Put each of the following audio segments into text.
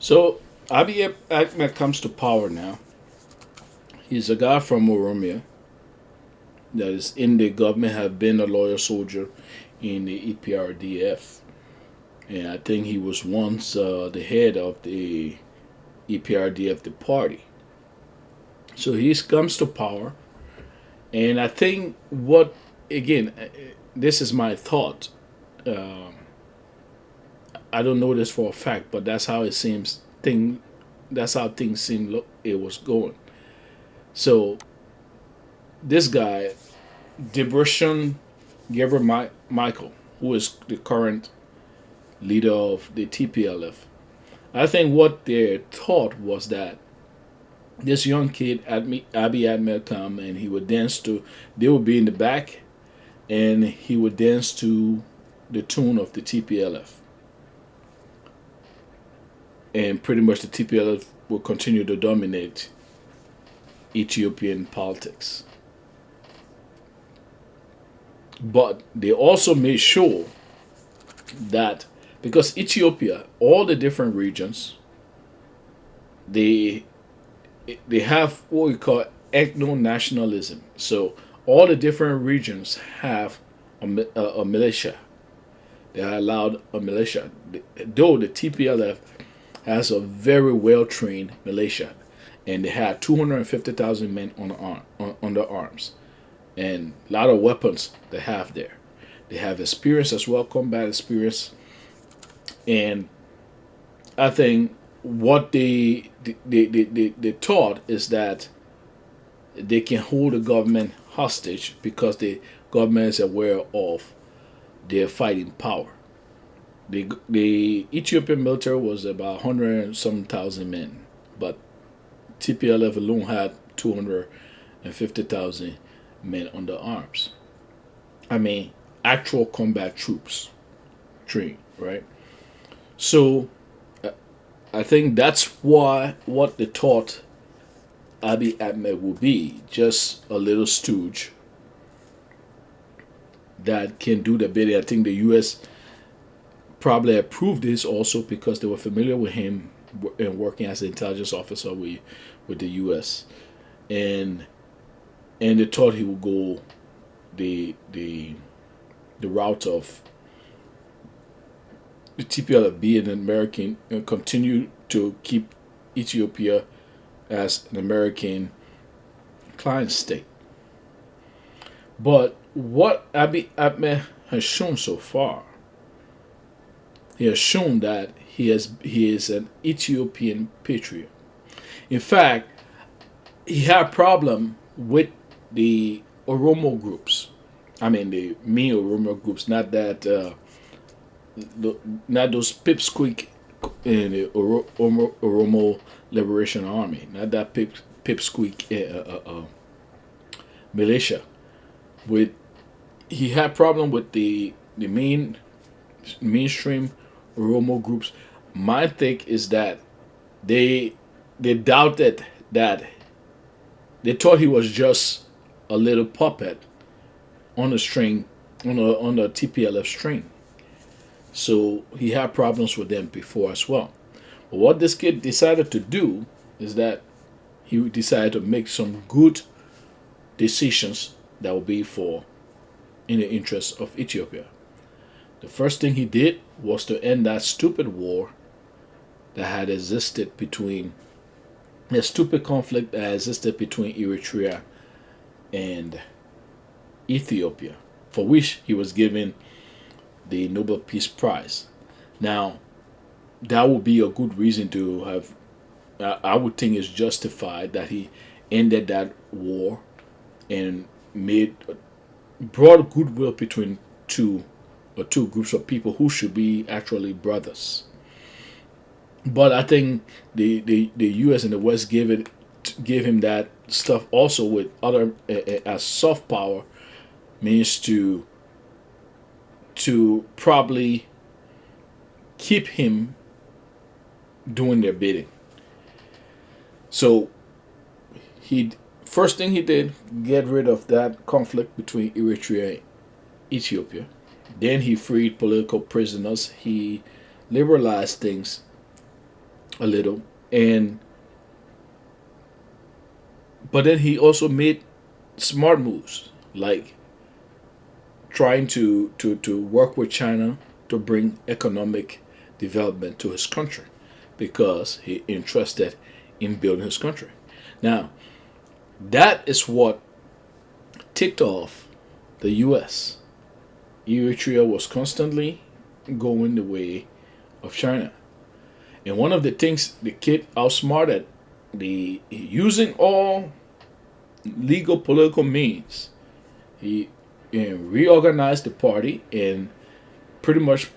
So Abiy Ahmed comes to power now. He's a guy from Oromia that is in the government, have been a loyal soldier in the EPRDF. And I think he was once the head of the EPRDF, the party. So he comes to power. And I think what, again, this is my thought. Um, I don't know this for a fact, but that's how it seems. That's how things seem. Look, it was going. So this guy, Debretsion Geber Michael, who is the current leader of the TPLF, I think what they thought was that this young kid, Abiy Ahmed, come and he would dance to. They would be in the back, and he would dance to the tune of the TPLF, and pretty much the TPLF will continue to dominate Ethiopian politics. But they also made sure that because Ethiopia, all the different regions, they they have what we call ethno nationalism. So all the different regions have a militia. They are allowed a militia. Though the TPLF has a very well trained militia, and they had 250,000 men on their arms, and a lot of weapons they have there. They have experience as well, combat experience, and I think what they taught is that they can hold the government hostage because the government is aware of their fighting power. The Ethiopian military was about 100 and some thousand men, but TPLF alone had 250,000 men under arms. I mean, actual combat troops trained, right? So I think that's why what they taught Abiy Ahmed will be just a little stooge that can do the bidding. I think the U.S. probably approved this also because they were familiar with him and working as an intelligence officer with the U.S. and they thought he would go the the the route of the TPLF being an American and continue to keep Ethiopia as an American client state. But what Abiy Ahmed has shown so far, he has shown that he is an Ethiopian patriot. In fact, he had a problem with the Oromo groups. I mean the main Oromo groups, not that not those pipsqueak in the Oromo Liberation Army, not that pipsqueak militia. With he had problem with the mainstream Oromo groups. My take is that they they doubted that they thought he was just a little puppet on a string on a TPLF string. So he had problems with them before as well. But what this kid decided to do is that he decided to make some good decisions that will be for in the interest of Ethiopia. The first thing he did was to end that stupid war that had existed between a stupid conflict that existed between Eritrea and Ethiopia, for which he was given the Nobel Peace Prize. Now, that would be a good reason to have. I would think it's justified that he ended that war and made brought goodwill between two groups of people who should be actually brothers. But I think the U.S. and the West gave him that stuff also with other as soft power means to probably keep him doing their bidding. So he first thing he did, get rid of that conflict between Eritrea and Ethiopia. Then he freed political prisoners. He liberalized things a little, and but then he also made smart moves, like trying to work with China to bring economic development to his country because he interested in building his country. Now, that is what ticked off the US. Eritrea was constantly going the way of China. And one of the things the kid outsmarted the using all legal political means, he reorganized the party and pretty much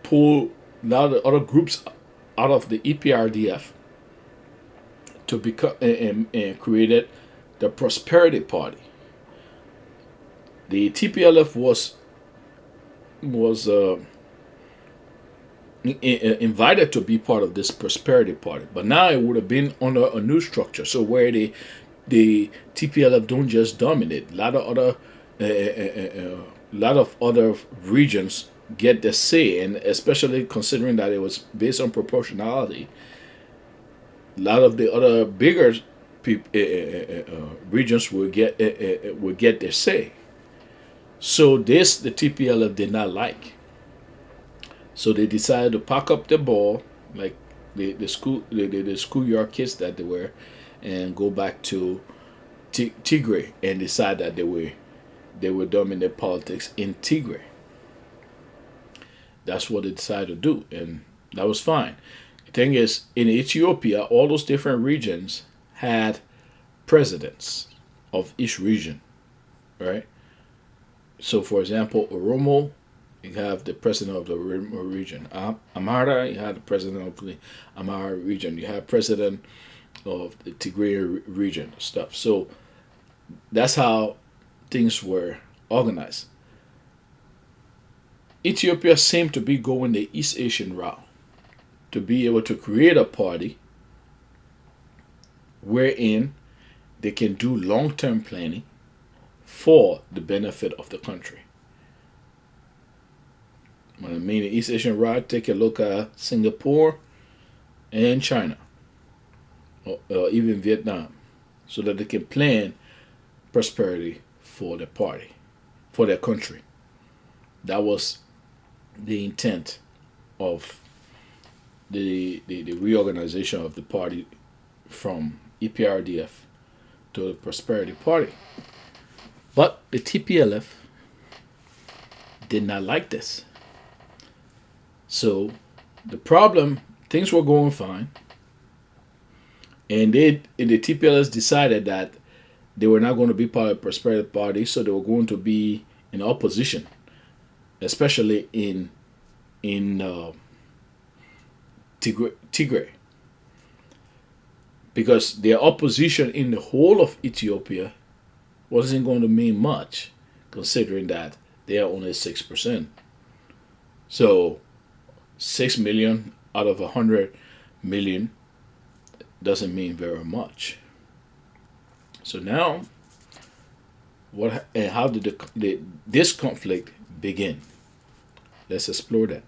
pulled a lot of other groups out of the EPRDF to become and created the Prosperity Party. The TPLF was invited to be part of this Prosperity Party, but now it would have been under a new structure. So where the TPLF don't just dominate, lot of other regions get the say, and especially considering that it was based on proportionality, a lot of the other bigger regions will get their say. So this the TPLF did not like. So they decided to pack up the ball, like the schoolyard kids that they were, and go back to Tigray and decide that they were dominate politics in Tigray. That's what they decided to do, and that was fine. The thing is, in Ethiopia, all those different regions had presidents of each region, right? So, for example, Oromo, you have the president of the Oromo region. Amhara, you have the president of the Amhara region. You have president of the Tigray region stuff. So that's how things were organized. Ethiopia seemed to be going the East Asian route to be able to create a party wherein they can do long term planning for the benefit of the country. When I mean the East Asian route, take a look at Singapore and China, or even Vietnam, so that they can plan prosperity for their party, for their country. That was the intent of the reorganization of the party from EPRDF to the Prosperity Party. But the TPLF did not like this. So the problem, things were going fine, and the TPLF decided that they were not going to be part of the Prosperity Party, so they were going to be in opposition, especially in Tigray, because their opposition in the whole of Ethiopia wasn't going to mean much, considering that they are only 6%. So 6 million out of 100 million doesn't mean very much. So now, what and how did this conflict begin? Let's explore that.